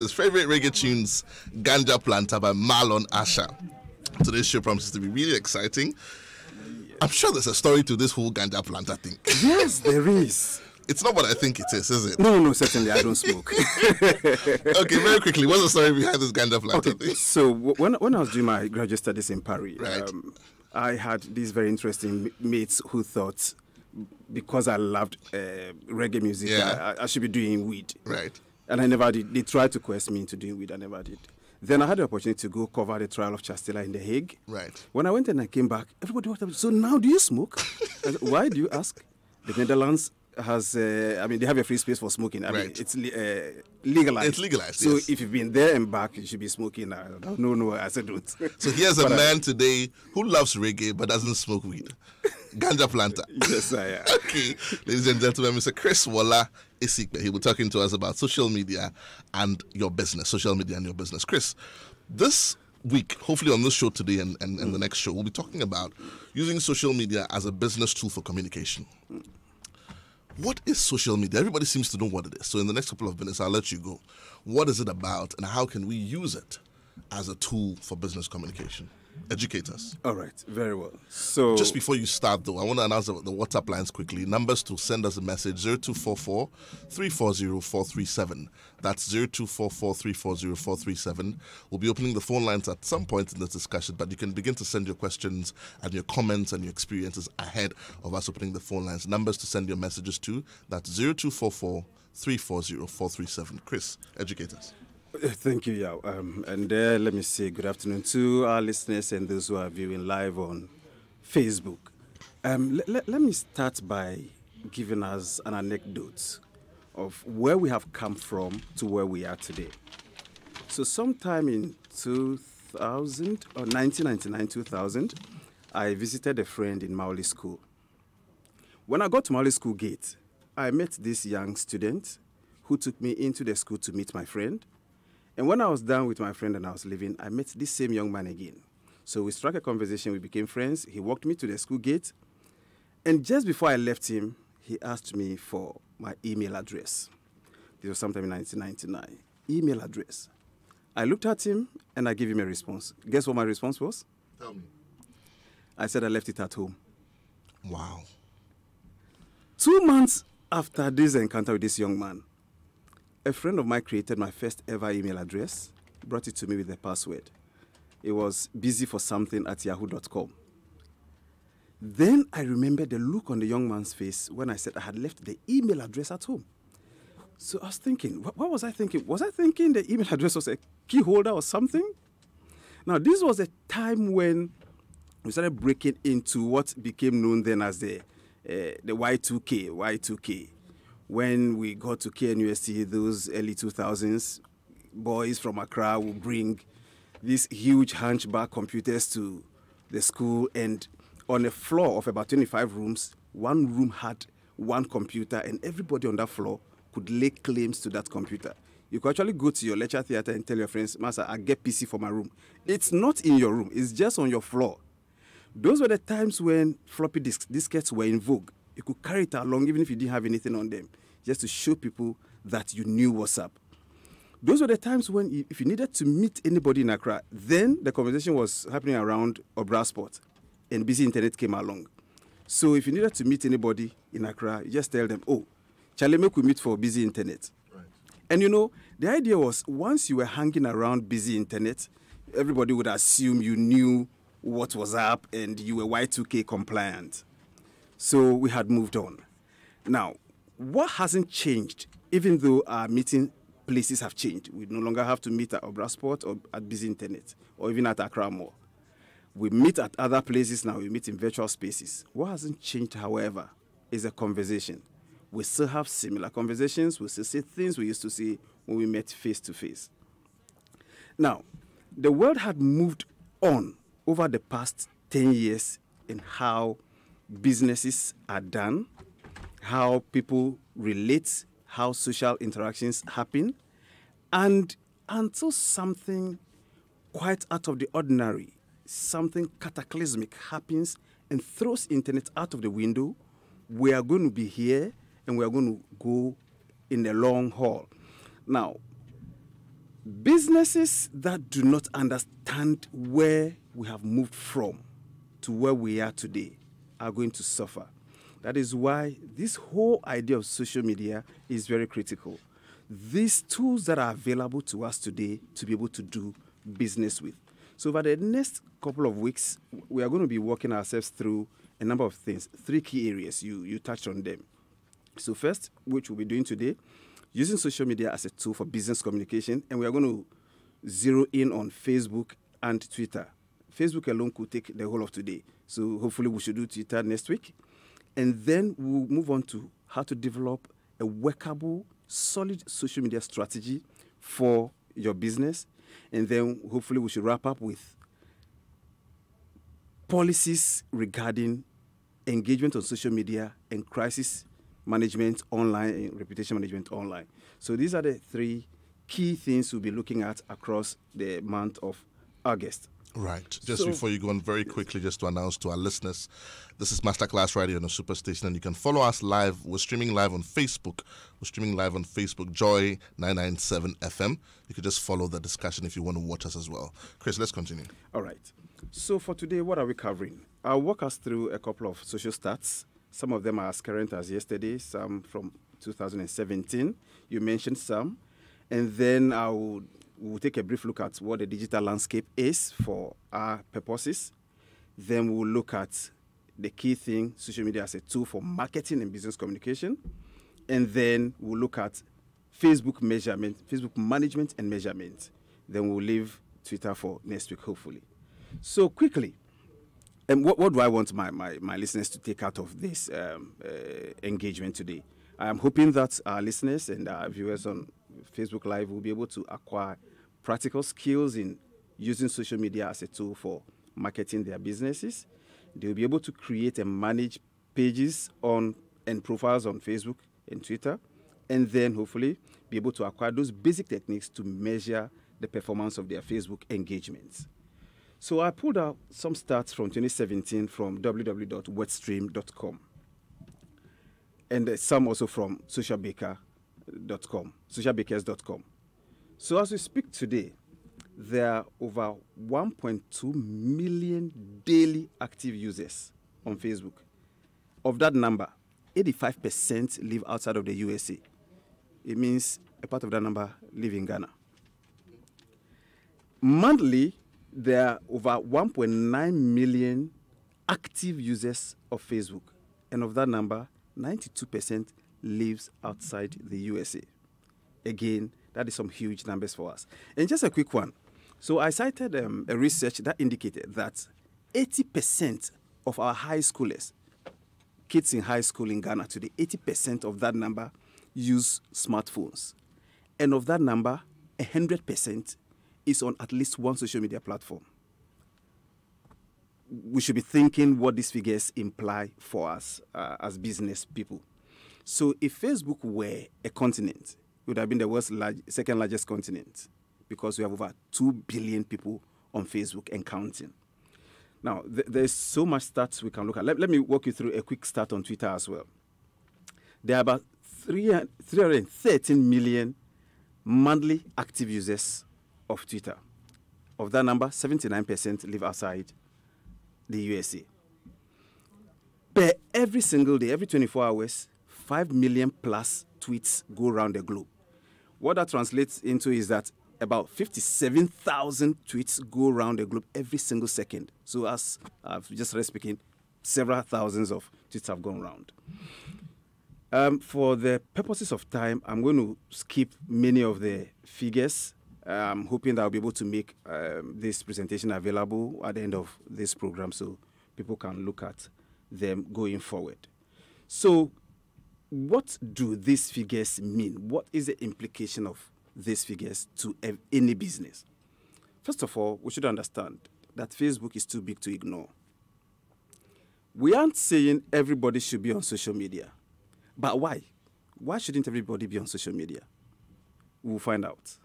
His favorite reggae tunes, Ganja Planta by Marlon Asha. Today's show promises to be really exciting. I'm sure there's a story to this whole Ganja Planta thing. Yes, there is. It's not what I think it is it? No, certainly. I don't smoke. Okay, very quickly, what's the story behind this Ganja Planta thing? So when I was doing my graduate studies in Paris, Right. I had these very interesting mates who thought because I loved reggae music, Yeah. I should be doing weed. Right. And I never did. They tried to coerce me into doing weed. I never did. Then I had the opportunity to go cover the trial of Chastela in The Hague. Right. When I went and I came back, everybody was like, so now do you smoke? I said, why do you ask? The Netherlands has, they have a free space for smoking. I mean, Right. it's legalized. It's legalized, So yes. if you've been there and back, you should be smoking. No, I said don't. So here's a But man today who loves reggae but doesn't smoke weed. Ganja Planta. Yes, I am. Okay, ladies and gentlemen, Mr. Chris Walla Isikpe. He will be talking to us about social media and your business. Social media and your business. Chris, this week, hopefully on this show today and the next show, we'll be talking about using social media as a business tool for communication. What is social media? Everybody seems to know what it is. So in the next couple of minutes, I'll let you go. What is it about and how can we use it as a tool for business communication? Educate us. All right, very well. So Just before you start, though, I want to announce the WhatsApp lines quickly. Numbers to send us a message, 0244 340 437. That's 0244 340 437. We'll be opening the phone lines at some point in this discussion, but you can begin to send your questions and your comments and your experiences ahead of us opening the phone lines. Numbers to send your messages to, that's 0244 340 437. Chris, educate us. Thank you, Yao. And let me say good afternoon to our listeners and those who are viewing live on Facebook. Let me start by giving us an anecdote of where we have come from to where we are today. So sometime in 2000 or 1999, 2000, I visited a friend in Maoli School. When I got to Maoli School gate, I met this young student who took me into the school to meet my friend. And when I was done with my friend and I was leaving, I met this same young man again. So we struck a conversation, we became friends. He walked me to the school gate. And just before I left him, he asked me for my email address. This was sometime in 1999. Email address. I looked at him and I gave him a response. Guess what my response was? Tell me. I said I left it at home. Wow. 2 months after this encounter with this young man, a friend of mine created my first ever email address, brought it to me with a password. It was busyforsomething@yahoo.com. Then I remembered the look on the young man's face when I said I had left the email address at home. So I was thinking, what was I thinking? Was I thinking the email address was a key holder or something? Now, this was a time when we started breaking into what became known then as the Y2K. When we got to KNUST, those early 2000s, boys from Accra would bring these huge hunchback computers to the school, and on a floor of about 25 rooms, one room had one computer, and everybody on that floor could lay claims to that computer. You could actually go to your lecture theater and tell your friends, Master, I get PC for my room. It's not in your room, it's just on your floor. Those were the times when floppy diskettes were in vogue. You could carry it along even if you didn't have anything on them, just to show people that you knew what's up. Those were the times when if you needed to meet anybody in Accra, then the conversation was happening around Obrasport, and Busy Internet came along. So if you needed to meet anybody in Accra, you just tell them, oh, Charlie, make we meet for Busy Internet. Right. And you know, the idea was once you were hanging around Busy Internet, everybody would assume you knew what was up and you were Y2K compliant. So we had moved on. Now, what hasn't changed, even though our meeting places have changed? We no longer have to meet at Obrasport or at Busy Internet or even at Accra Mall. We meet at other places now. We meet in virtual spaces. What hasn't changed, however, is a conversation. We still have similar conversations. We still say things we used to say when we met face to face. Now, the world had moved on over the past 10 years in how businesses are done, how people relate, how social interactions happen, and until something quite out of the ordinary, something cataclysmic happens and throws internet out of the window, we are going to be here and we are going to go in the long haul. Now, Businesses that do not understand where we have moved from to where we are today are going to suffer. That is why this whole idea of social media is very critical. These tools that are available to us today to be able to do business with. So over the next couple of weeks, we are going to be walking ourselves through a number of things, 3 key areas. You touched on them. So first, which we'll be doing today, using social media as a tool for business communication, and we are going to zero in on Facebook and Twitter. Facebook alone could take the whole of today. So hopefully we should do Twitter next week. And then we'll move on to how to develop a workable, solid social media strategy for your business. And then hopefully we should wrap up with policies regarding engagement on social media and crisis management online and reputation management online. So these are the 3 key things we'll be looking at across the month of August. Right. Just before you go on, very quickly, just to announce to our listeners, this is Masterclass Radio on the Superstation, and you can follow us live. We're streaming live on Facebook. Joy 997 FM. You could just follow the discussion if you want to watch us as well. Chris, let's continue. All right. So for today, what are we covering? I'll walk us through a couple of social stats. Some of them are as current as yesterday, some from 2017. You mentioned some. And then we'll take a brief look at what the digital landscape is for our purposes. Then we'll look at the key thing, social media as a tool for marketing and business communication. And then we'll look at Facebook measurement, Facebook management and measurement. Then we'll leave Twitter for next week, hopefully. So quickly, and what do I want my listeners to take out of this engagement today? I am hoping that our listeners and our viewers on Facebook Live will be able to acquire practical skills in using social media as a tool for marketing their businesses. They'll be able to create and manage pages and profiles on Facebook and Twitter, and then hopefully be able to acquire those basic techniques to measure the performance of their Facebook engagements. So I pulled out some stats from 2017 from www.wordstream.com, and some also from socialbakers.com. So as we speak today, there are over 1.2 million daily active users on Facebook. Of that number, 85% live outside of the USA. It means a part of that number live in Ghana. Monthly, there are over 1.9 million active users of Facebook. And of that number, 92% lives outside the USA. Again, that is some huge numbers for us. And just a quick one. So I cited a research that indicated that 80% of our high schoolers, kids in high school in Ghana today, 80% of that number use smartphones. And of that number, 100% is on at least one social media platform. We should be thinking what these figures imply for us as business people. So if Facebook were a continent, it would have been the world's second largest continent, because we have over 2 billion people on Facebook and counting. Now, there's so much stats we can look at. Let me walk you through a quick stat on Twitter as well. There are about 313 million monthly active users of Twitter. Of that number, 79% live outside the USA. Per every single day, every 24 hours, 5 million plus tweets go around the globe. What that translates into is that about 57,000 tweets go around the globe every single second. So as I've just read speaking, several thousands of tweets have gone around. For the purposes of time, I'm going to skip many of the figures. I'm hoping that I'll be able to make this presentation available at the end of this program so people can look at them going forward. So what do these figures mean? What is the implication of these figures to any business? First of all, we should understand that Facebook is too big to ignore. We aren't saying everybody should be on social media. But why? Why shouldn't everybody be on social media? We'll find out.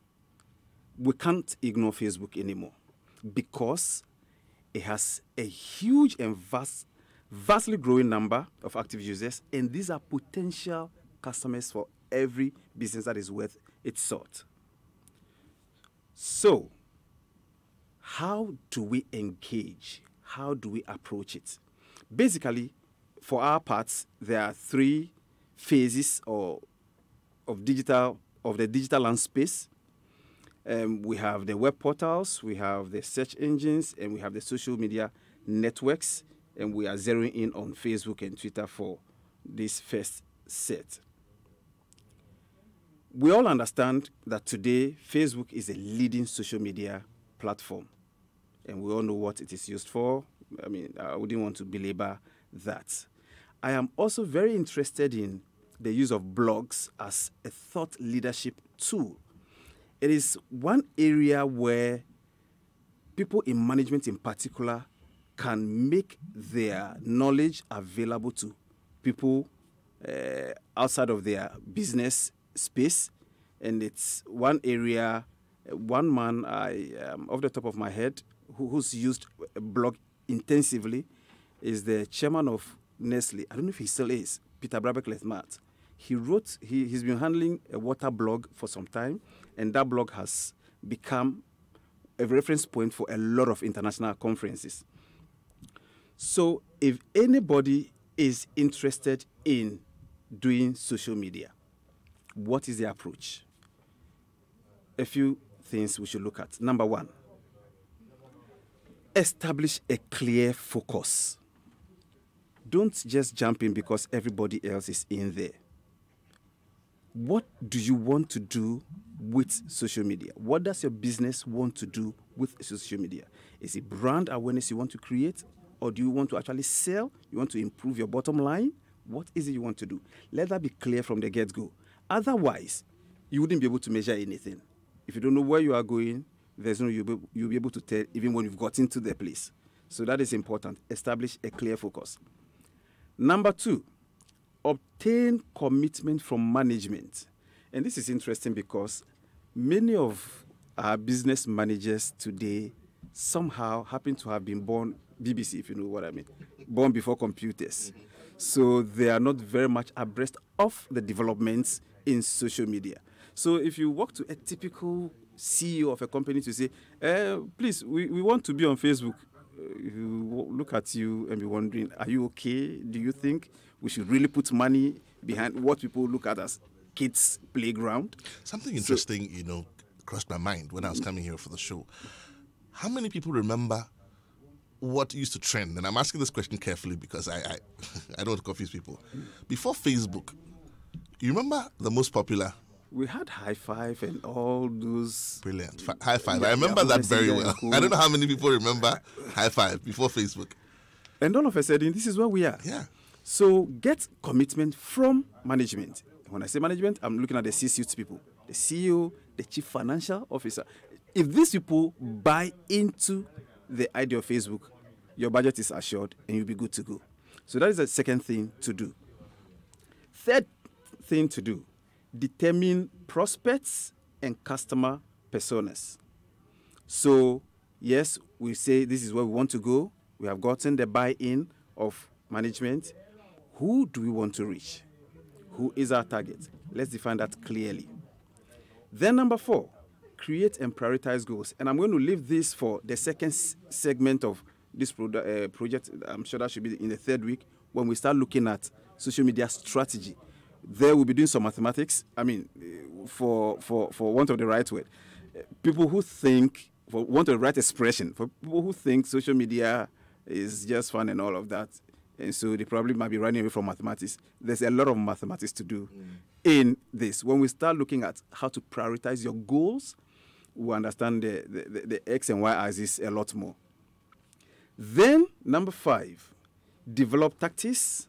We can't ignore Facebook anymore because it has a huge and vastly growing number of active users, and these are potential customers for every business that is worth its salt. So, how do we engage? How do we approach it? Basically, for our parts, there are 3 phases of the digital land space. We have the web portals, we have the search engines, and we have the social media networks. And we are zeroing in on Facebook and Twitter for this first set. We all understand that today Facebook is a leading social media platform, and we all know what it is used for. I mean, I wouldn't want to belabor that. I am also very interested in the use of blogs as a thought leadership tool. It is one area where people in management in particular can make their knowledge available to people outside of their business space. And it's one area, one man, off the top of my head, who's used a blog intensively is the chairman of Nestle. I don't know if he still is, Peter Brabeck-Letmat. He's been handling a water blog for some time, and that blog has become a reference point for a lot of international conferences. So if anybody is interested in doing social media, what is the approach? A few things we should look at. Number 1, establish a clear focus. Don't just jump in because everybody else is in there. What do you want to do with social media? What does your business want to do with social media? Is it brand awareness you want to create? Or do you want to actually sell? You want to improve your bottom line? What is it you want to do? Let that be clear from the get-go. Otherwise, you wouldn't be able to measure anything. If you don't know where you are going, there's no you'll be able to tell even when you've got into the place. So that is important. Establish a clear focus. Number 2, obtain commitment from management. And this is interesting because many of our business managers today somehow happen to have been born BBC, if you know what I mean, born before computers. So they are not very much abreast of the developments in social media. So if you walk to a typical CEO of a company to say, please, we want to be on Facebook, you look at you and be wondering, are you okay? Do you think we should really put money behind what people look at as kids' playground? Something interesting, crossed my mind when I was coming here for the show. How many people remember what used to trend? And I'm asking this question carefully because I don't want to confuse people. Before Facebook, you remember the most popular? We had High Five and all those. Brilliant. High Five. Yeah, I remember that very well. Cool. I don't know how many people remember High Five before Facebook. And all of a sudden, this is where we are. Yeah. So get commitment from management. When I say management, I'm looking at the C-suite people, the CEO, the chief financial officer. If these people buy into the idea of Facebook, your budget is assured and you'll be good to go. So that is the second thing to do. Third thing to do, determine prospects and customer personas. So, yes, we say this is where we want to go. We have gotten the buy-in of management. Who do we want to reach? Who is our target? Let's define that clearly. Then number 4, create and prioritize goals. And I'm going to leave this for the second segment of this project. I'm sure that should be in the 3rd week when we start looking at social media strategy. There we'll be doing some mathematics. I mean, for want of the right word, people who think, for want of the right expression, for people who think social media is just fun and all of that, and so they probably might be running away from mathematics. There's a lot of mathematics to do in this. When we start looking at how to prioritize your goals, we understand the X and Y axis a lot more. Then, number 5, develop tactics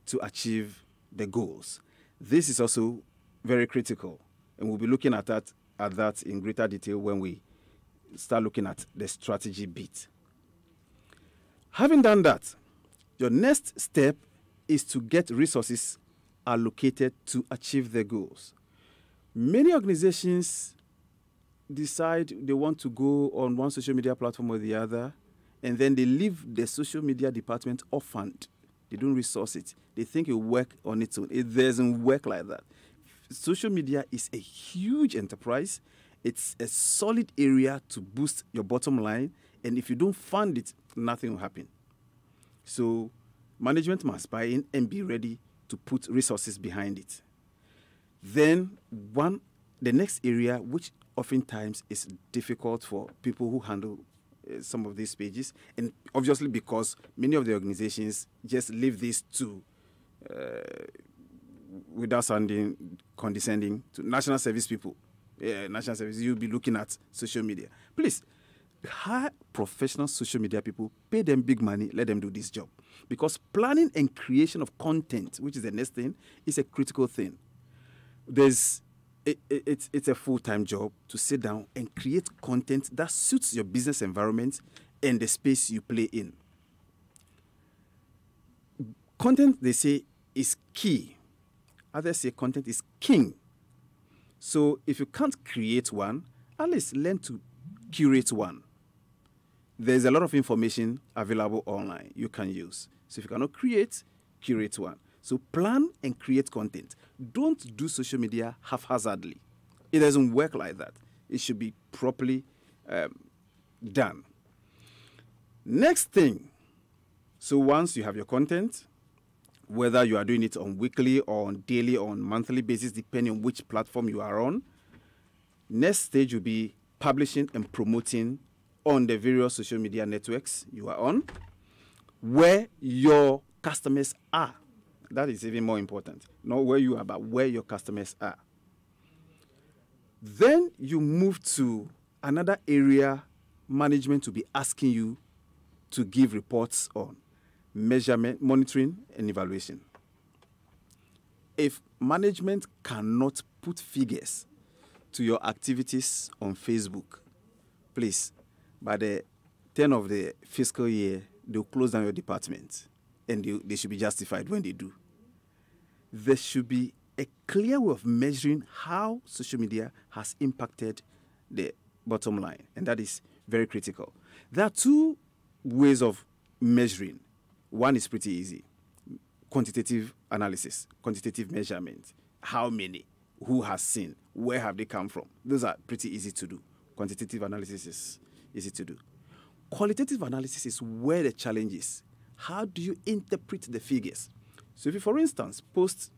to achieve the goals. This is also very critical, and we'll be looking at that in greater detail when we start looking at the strategy bit. Having done that, your next step is to get resources allocated to achieve the goals. Many organizations decide they want to go on one social media platform or the other, and then they leave the social media department orphaned. They don't resource it. They think it will work on its own. It doesn't work like that. Social media is a huge enterprise, It's a solid area to boost your bottom line, and if you don't fund it, nothing will happen. So management must buy in and be ready to put resources behind it. Then the next area, which oftentimes is difficult for people who handle some of these pages, and obviously because many of the organizations just leave this to, without sounding condescending, to national service people. National service, you'll be looking at social media. Please, hire professional social media people, pay them big money, let them do this job. Because planning and creation of content, which is the next thing, is a critical thing. It's a full-time job to sit down and create content that suits your business environment and the space you play in. Content, they say, is key. Others say content is king. So if you can't create one, at least learn to curate one. There's a lot of information available online you can use. So if you cannot create, curate one. So plan and create content. Don't do social media haphazardly. It doesn't work like that. It should be properly done. Next thing, so once you have your content, whether you are doing it on weekly or on daily or on monthly basis, depending on which platform you are on, next stage will be publishing and promoting on the various social media networks you are on, where your customers are. That is even more important. Not where you are, but where your customers are. Then you move to another area management will be asking you to give reports on: measurement, monitoring, and evaluation. If management cannot put figures to your activities on Facebook, please, by the 10th of the fiscal year, they'll close down your department, and they should be justified when they do. There should be a clear way of measuring how social media has impacted the bottom line, and that is very critical. There are two ways of measuring. One is pretty easy: quantitative analysis, quantitative measurement. How many? Who has seen? Where have they come from? Those are pretty easy to do. Quantitative analysis is easy to do. Qualitative analysis is where the challenge is. How do you interpret the figures? So if you, for instance, post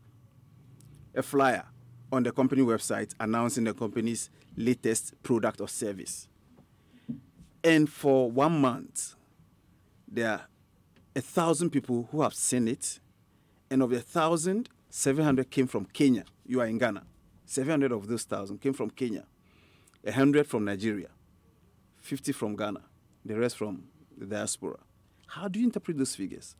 a flyer on the company website announcing the company's latest product or service, and for 1 month, there are 1,000 people who have seen it, and of the 1,000, 700 came from Kenya. You are in Ghana. 700 of those 1,000 came from Kenya, 100 from Nigeria, 50 from Ghana, the rest from the diaspora. How do you interpret those figures?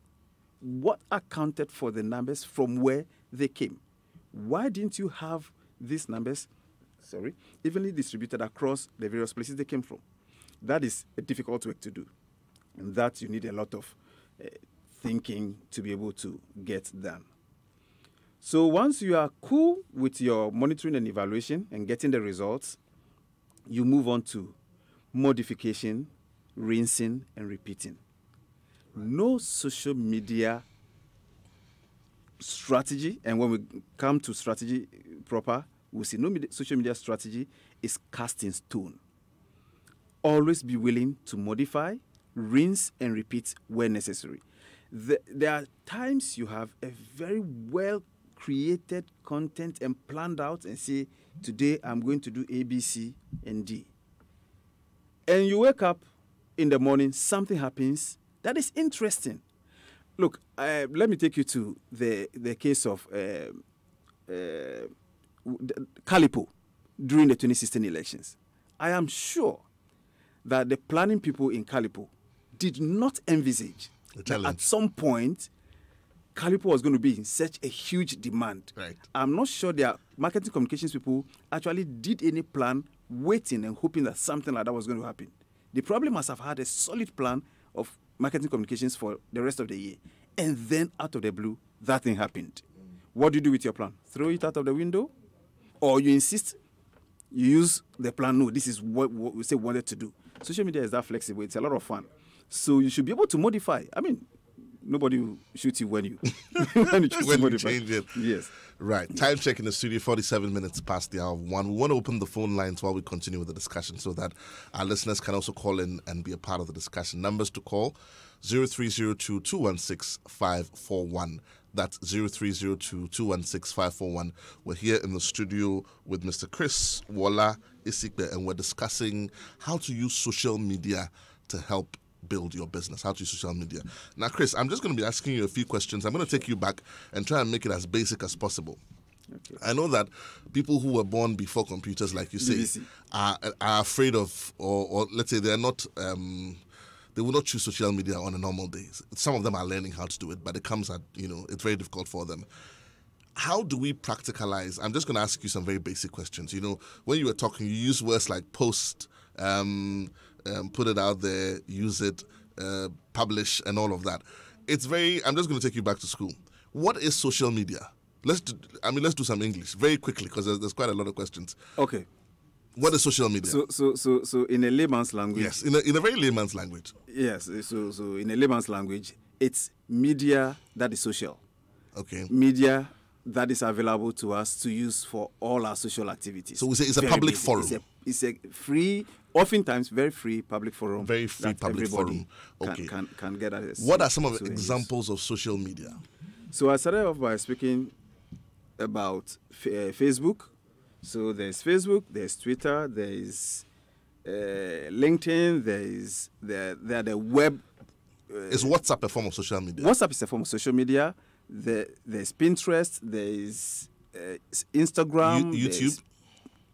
What accounted for the numbers from where they came? Why didn't you have these numbers, evenly distributed across the various places they came from? That is a difficult work to do, and that you need a lot of thinking to be able to get done. So once you are cool with your monitoring and evaluation and getting the results, you move on to modification, rinsing, and repeating. No social media strategy, and when we come to strategy proper, we'll see no social media strategy is cast in stone. Always be willing to modify, rinse, and repeat where necessary. There are times you have a very well-created content and planned out and say, today I'm going to do A, B, C, and D. And you wake up in the morning, something happens that is interesting. Look, let me take you to the case of Calipo during the 2016 elections. I am sure that the planning people in Calipo did not envisage that at some point Calipo was going to be in such a huge demand. Right. I'm not sure their marketing communications people actually did any plan waiting and hoping that something like that was going to happen. They probably must have had a solid plan of marketing communications for the rest of the year. And then out of the blue, that thing happened. What do you do with your plan? Throw it out of the window? Or you insist, you use the plan, no, this is what we say we wanted to do. Social media is that flexible. It's a lot of fun. So you should be able to modify. I mean, nobody will shoot you when you when you, When you change it. Yes. Right. Time check in the studio, 47 minutes past the hour of 1. We want to open the phone lines while we continue with the discussion so that our listeners can also call in and be a part of the discussion. Numbers to call, 0302-216-541. That's 0302-216-541. We're here in the studio with Mr. Chris Wola Isigbe, and we're discussing how to use social media to help build your business, how to use social media. Now, Chris, I'm just going to be asking you a few questions. I'm going to take you back and try and make it as basic as possible. Okay. I know that people who were born before computers, like you say, are afraid of, or let's say they're not, they will not choose social media on a normal day. Some of them are learning how to do it, but it comes at, it's very difficult for them. How do we practicalize? I'm just going to ask you some very basic questions. When you were talking, you use words like post, put it out there, use it, publish, and all of that. I'm just going to take you back to school. What is social media? Let's do some English very quickly because there's quite a lot of questions. Okay. What is social media? So in a layman's language. Yes, in a very layman's language. Yes. So in a layman's language, it's media that is social. Okay. Media that is available to us to use for all our social activities. So we say it's a public forum. It's a free, oftentimes very free public forum. Very free public forum. Okay. Can get access. What are some of the examples of social media? So I started off by speaking about Facebook. So there's Facebook, there's Twitter, there's LinkedIn, there's the web. Is WhatsApp a form of social media? WhatsApp is a form of social media. There's Pinterest, there's Instagram,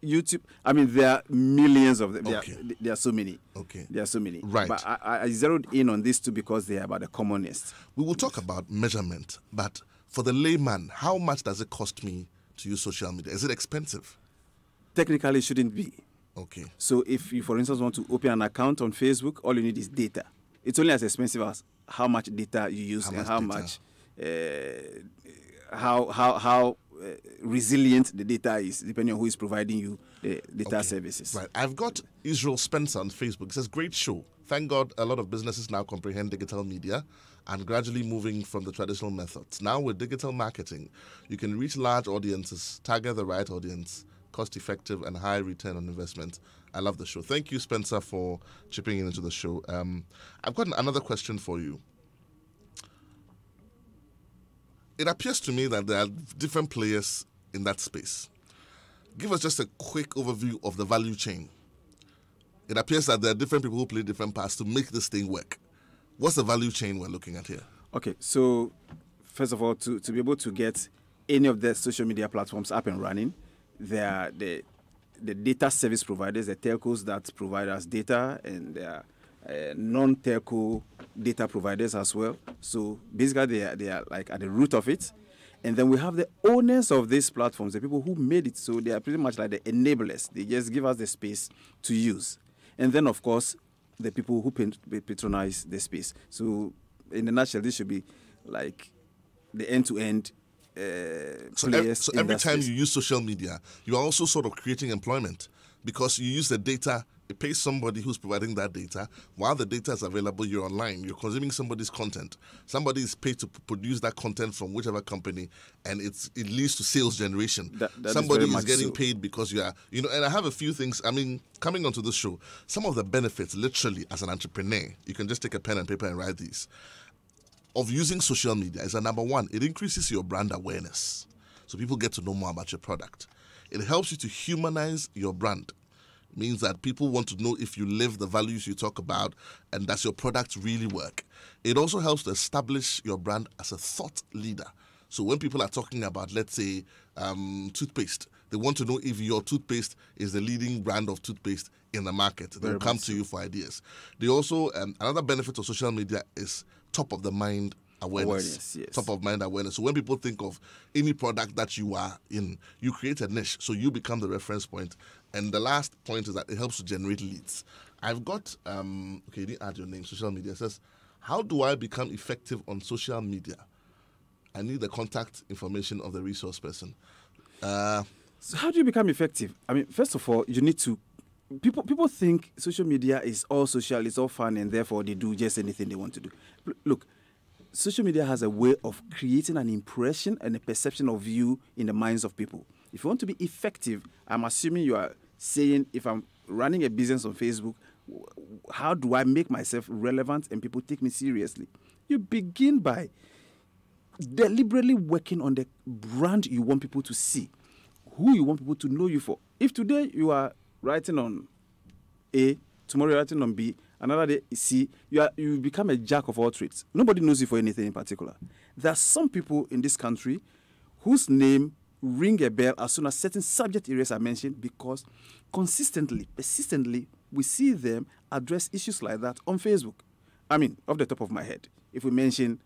YouTube. I mean, there are millions of them. Okay. There are so many. Okay. There are so many. Right. But I zeroed in on these two because they are about the commonest. We will talk about measurement, but for the layman, how much does it cost me to use social media? Is it expensive? Technically, it shouldn't be. Okay. So if you, for instance, want to open an account on Facebook, all you need is data. It's only as expensive as how much data you use and how much, how resilient the data is, depending on who is providing you the data services. Right. I've got Israel Spencer on Facebook. It says, great show. Thank God a lot of businesses now comprehend digital media and gradually moving from the traditional methods. Now with digital marketing, you can reach large audiences, target the right audience, cost-effective and high return on investment. I love the show. Thank you, Spencer, for chipping into the show. I've got another question for you. It appears to me that there are different players in that space. Give us just a quick overview of the value chain. It appears that there are different people who play different parts to make this thing work. What's the value chain we're looking at here? Okay, so first of all, to be able to get any of the social media platforms up and running, there are the data service providers, the telcos that provide us data, and there are non-telco data providers as well. So basically, they are like at the root of it. And then we have the owners of these platforms, the people who made it. So they are pretty much like the enablers. They just give us the space to use. And then, of course, the people who patronize the space. So in a nutshell, this should be like the end-to-end players. So every time you use social media, you are also sort of creating employment because you use the data. It pays somebody who's providing that data. While the data is available, you're online. You're consuming somebody's content. Somebody is paid to produce that content from whichever company, and it leads to sales generation. That somebody is getting paid because you are, and I have a few things. I mean, coming onto this show, some of the benefits, literally, as an entrepreneur, you can just take a pen and paper and write these, of using social media is that number one, it increases your brand awareness. So people get to know more about your product. It helps you to humanize your brand. Means that people want to know if you live the values you talk about and does your product really work. It also helps to establish your brand as a thought leader. So when people are talking about, let's say, toothpaste, they want to know if your toothpaste is the leading brand of toothpaste in the market. They'll come to you for ideas. They also, another benefit of social media is top of the mind awareness. Yes. Top of mind awareness. So when people think of any product that you are in, you create a niche. So you become the reference point. And the last point is that it helps to generate leads. I've got, you didn't add your name, social media. It says, how do I become effective on social media? I need the contact information of the resource person. So how do you become effective? I mean, first of all, you need to, people think social media is all social, it's all fun, and therefore they do just anything they want to do. Look, social media has a way of creating an impression and a perception of you in the minds of people. If you want to be effective, I'm assuming you are saying, if I'm running a business on Facebook, how do I make myself relevant and people take me seriously? You begin by deliberately working on the brand you want people to see, who you want people to know you for. If today you are writing on A, tomorrow you're writing on B, another day C, you become a jack of all trades. Nobody knows you for anything in particular. There are some people in this country whose name ring a bell as soon as certain subject areas are mentioned, because consistently, persistently, we see them address issues like that on Facebook. I mean, off the top of my head, if we mention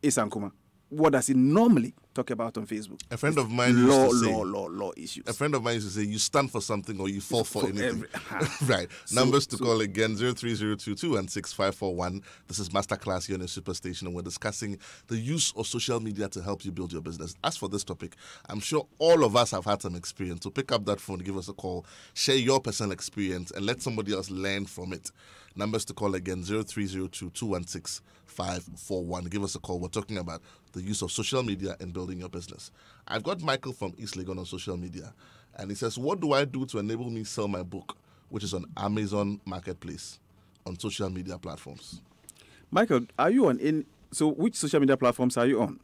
Isankuma, what does he normally talk about on Facebook? A friend of mine used to say, law issues. A friend of mine used to say, you stand for something or you fall for anything. Right. Numbers to call again, 0302216541. This is Masterclass here on the Superstation, and we're discussing the use of social media to help you build your business. As for this topic, I'm sure all of us have had some experience. So pick up that phone, give us a call, share your personal experience, and let somebody else learn from it. Numbers to call again, 0302216541. Give us a call. We're talking about the use of social media in building your business. I've got Michael from East Legon on social media, and he says, what do I do to enable me sell my book, which is on Amazon Marketplace, on social media platforms? Michael, are you on so which social media platforms are you on?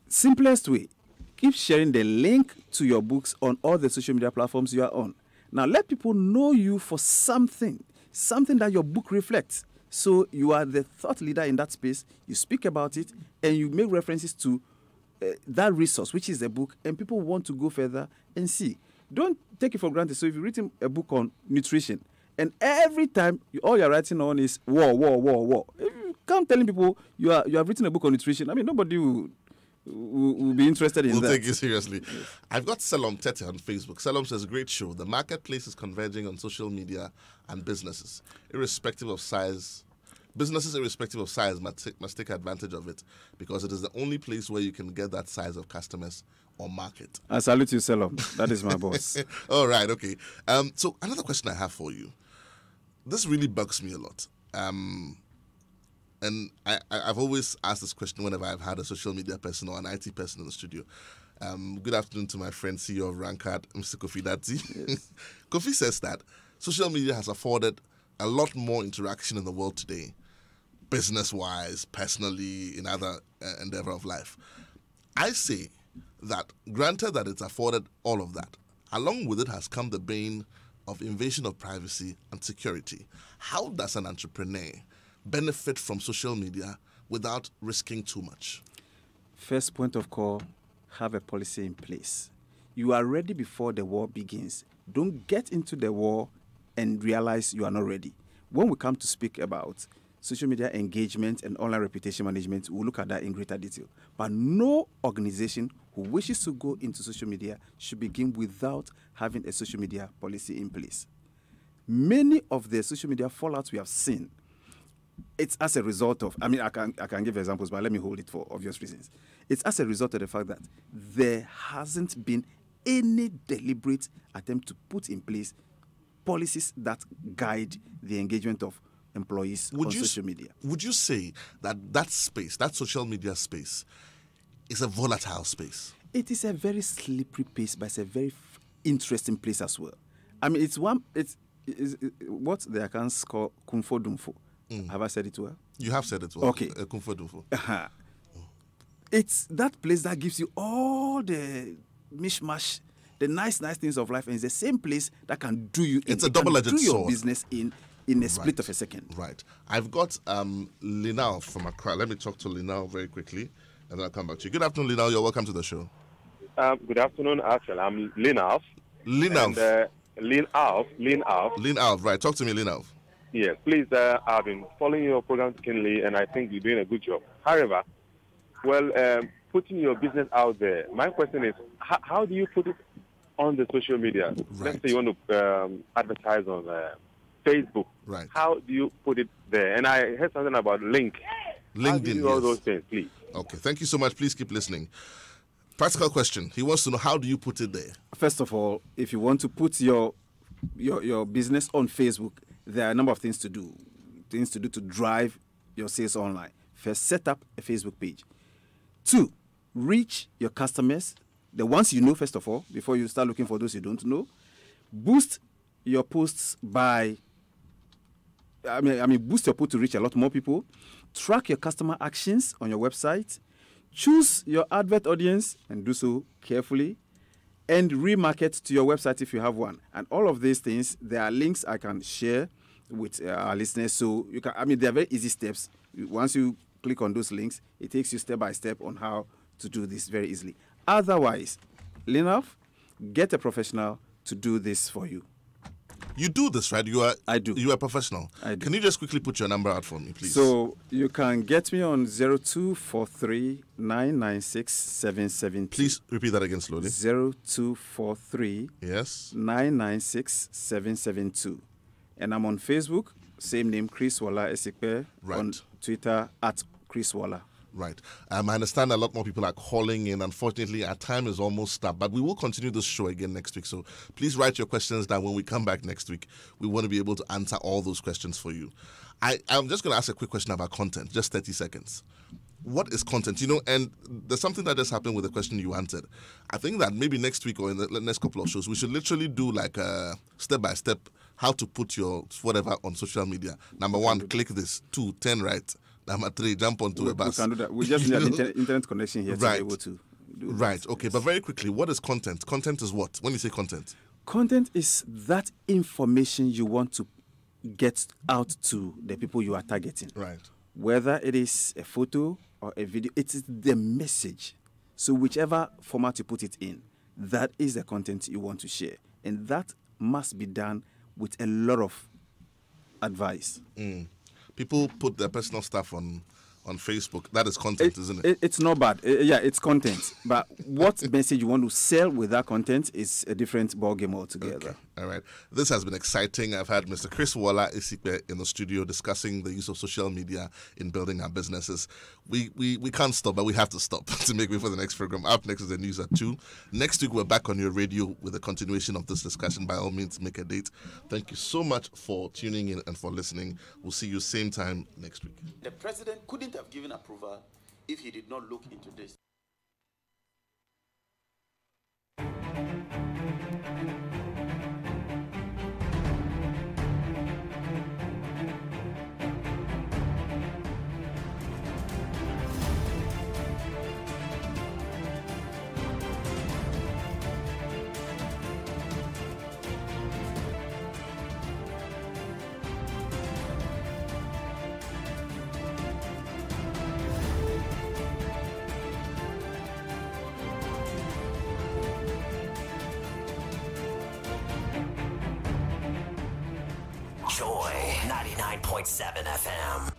Simplest way, keep sharing the link to your books on all the social media platforms you are on. Now let people know you for something that your book reflects. So you are the thought leader in that space, you speak about it, and you make references to that resource, which is the book, and people want to go further and see. Don't take it for granted. So if you've written a book on nutrition, and every time all you're writing on is war. If you come telling people you have written a book on nutrition, I mean, nobody will be interested in that. We'll take you seriously. Yes. I've got Selom Tete on Facebook. Selom says, great show. The marketplace is converging on social media and businesses, irrespective of size. Businesses, irrespective of size, must take advantage of it, because it is the only place where you can get that size of customers or market. I salute you, Selom. That is my boss. All right, okay. So another question I have for you. This really bugs me a lot. And I've always asked this question whenever I've had a social media person or an IT person in the studio. Good afternoon to my friend, CEO of Rankard, Mr. Kofi Dadzi. Yes. Kofi says that social media has afforded a lot more interaction in the world today, business-wise, personally, in other endeavor of life. I say that, granted that it's afforded all of that, along with it has come the bane of invasion of privacy and security. How does an entrepreneur benefit from social media without risking too much? First point of call, have a policy in place. You are ready before the war begins. Don't get into the war and realize you are not ready. When we come to speak about social media engagement and online reputation management, we'll look at that in greater detail. But no organization who wishes to go into social media should begin without having a social media policy in place. Many of the social media fallouts we have seen, it's as a result of, I mean, I can give examples, but let me hold it for obvious reasons. It's as a result of the fact that there hasn't been any deliberate attempt to put in place policies that guide the engagement of employees on social media. Would you say that space, that social media space, is a volatile space? It is a very slippery place, but it's a very interesting place as well. I mean, it's what the accounts call Kumfo Dumfo. Have I said it well? You have said it well. Okay. Kumfo Dumfo. It's that place that gives you all the mishmash, the nice things of life, and it's the same place that can do you. It's a double-edged sword. Do your business in a split of a second. Right. I've got Linal from Accra. Let me talk to Linal very quickly, and then I'll come back to you. Good afternoon, Linal. You're welcome to the show. Good afternoon, Axel. I'm Linal. Linal. Linal. Right. Talk to me, Linal. Yes, please. I've been following your program keenly, and I think you're doing a good job. However, putting your business out there, my question is, how do you put it on the social media? Right. Let's say you want to advertise on Facebook. Right. How do you put it there? And I heard something about LinkedIn. How do you do all those things, please? Okay, thank you so much. Please keep listening. Practical question. He wants to know, how do you put it there? First of all, if you want to put your business on Facebook, there are a number of things to do to drive your sales online. First, set up a Facebook page. 2, reach your customers, the ones you know first of all, before you start looking for those you don't know. Boost your posts by, boost your post to reach a lot more people. Track your customer actions on your website. Choose your advert audience and do so carefully. And remarket to your website if you have one. And all of these things, there are links I can share with our listeners. So you can, they're very easy steps. Once you click on those links, it takes you step by step on how to do this very easily. Otherwise, lean off, get a professional to do this for you. You do this, right? I do. You are a professional. I do. Can you just quickly put your number out for me, please? So you can get me on 0243 996 772. Please repeat that again slowly. 0243 Yes. 996 772. And I'm on Facebook, same name, Chris Wola Esikpe. Right. On Twitter, at Chris Wola. Right. I understand a lot more people are calling in. Unfortunately, our time is almost up, but we will continue this show again next week. So please write your questions down. When we come back next week, we want to be able to answer all those questions for you. I'm just going to ask a quick question about content, just 30 seconds. What is content? And there's something that just happened with the question you answered. I think that maybe next week or in the next couple of shows, we should literally do like a step-by-step how to put your whatever on social media. Number 1, click this. 2, turn right. Number 3, jump onto a bus. We can do that. We just need an internet connection here to be able to do Right. that. Okay. Yes. But very quickly, what is content? Content is what? When you say content? Content is that information you want to get out to the people you are targeting. Right. Whether it is a photo or a video, it is the message. So whichever format you put it in, that is the content you want to share. And that must be done with a lot of advice. People put their personal stuff on Facebook. That is content, isn't it? It's not bad. Yeah, it's content. But what message you want to sell with that content is a different ballgame altogether. Okay. All right. This has been exciting. I've had Mr. Chris Wola Esikpe in the studio discussing the use of social media in building our businesses. We can't stop, but we have to stop to make way for the next program. Up next is the news at 2. Next week, we're back on your radio with a continuation of this discussion. By all means, make a date. Thank you so much for tuning in and for listening. We'll see you same time next week. The president couldn't have given approval if he did not look into this. Joy 99.7 FM.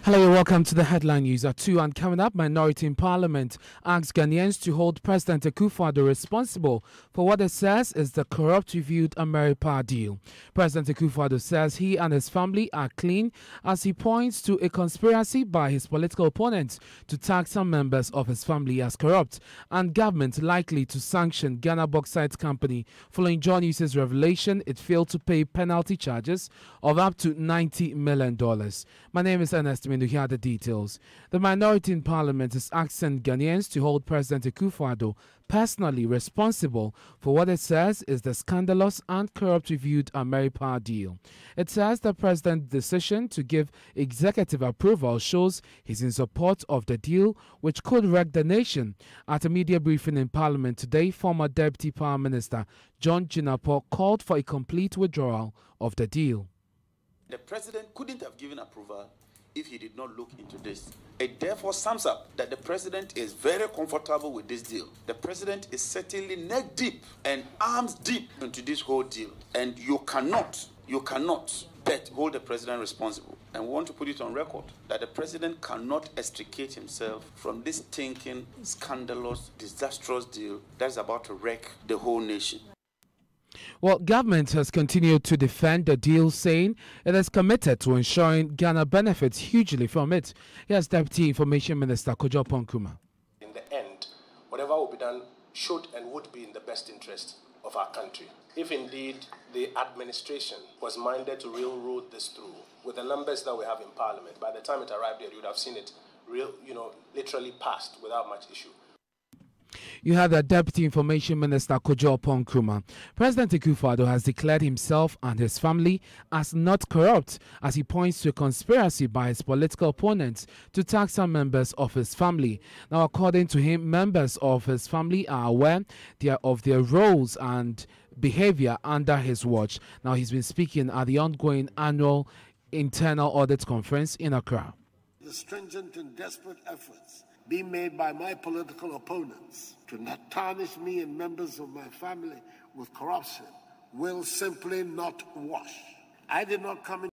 Hello and welcome to the headline news at 2. And coming up, minority in parliament asks Ghanaians to hold President Akufo-Addo responsible for what it says is the corrupt reviewed Ameripa deal. President Akufo-Addo says he and his family are clean as he points to a conspiracy by his political opponents to tag some members of his family as corrupt, and government likely to sanction Ghana Bauxite Company following John News's revelation it failed to pay penalty charges of up to $90 million. My name is Ernest to hear the details. The minority in parliament is asking Ghanaians to hold President Akufo-Addo personally responsible for what it says is the scandalous and corrupt reviewed Ameripa deal. It says the president's decision to give executive approval shows he's in support of the deal, which could wreck the nation. At a media briefing in parliament today, former Deputy Prime Minister John Jinapor called for a complete withdrawal of the deal. The president couldn't have given approval if he did not look into this. It therefore sums up that the president is very comfortable with this deal. The president is certainly neck deep and arms deep into this whole deal. And you cannot but hold the president responsible. And we want to put it on record that the president cannot extricate himself from this stinking, scandalous, disastrous deal that's about to wreck the whole nation. Well, government has continued to defend the deal, saying it is committed to ensuring Ghana benefits hugely from it. Here's Deputy Information Minister Kojo-Ponku. In the end, whatever will be done should and would be in the best interest of our country. If indeed the administration was minded to railroad this through, with the numbers that we have in Parliament, by the time it arrived here, you would have seen it literally passed without much issue. You had the Deputy Information Minister Kojo Oppong-Nkrumah. President Akufo-Addo has declared himself and his family as not corrupt, as he points to a conspiracy by his political opponents to tax some members of his family. Now, according to him, members of his family are aware of their roles and behavior under his watch. Now, he's been speaking at the ongoing annual internal audit conference in Accra. The stringent and desperate efforts being made by my political opponents to not tarnish me and members of my family with corruption will simply not wash. I did not come in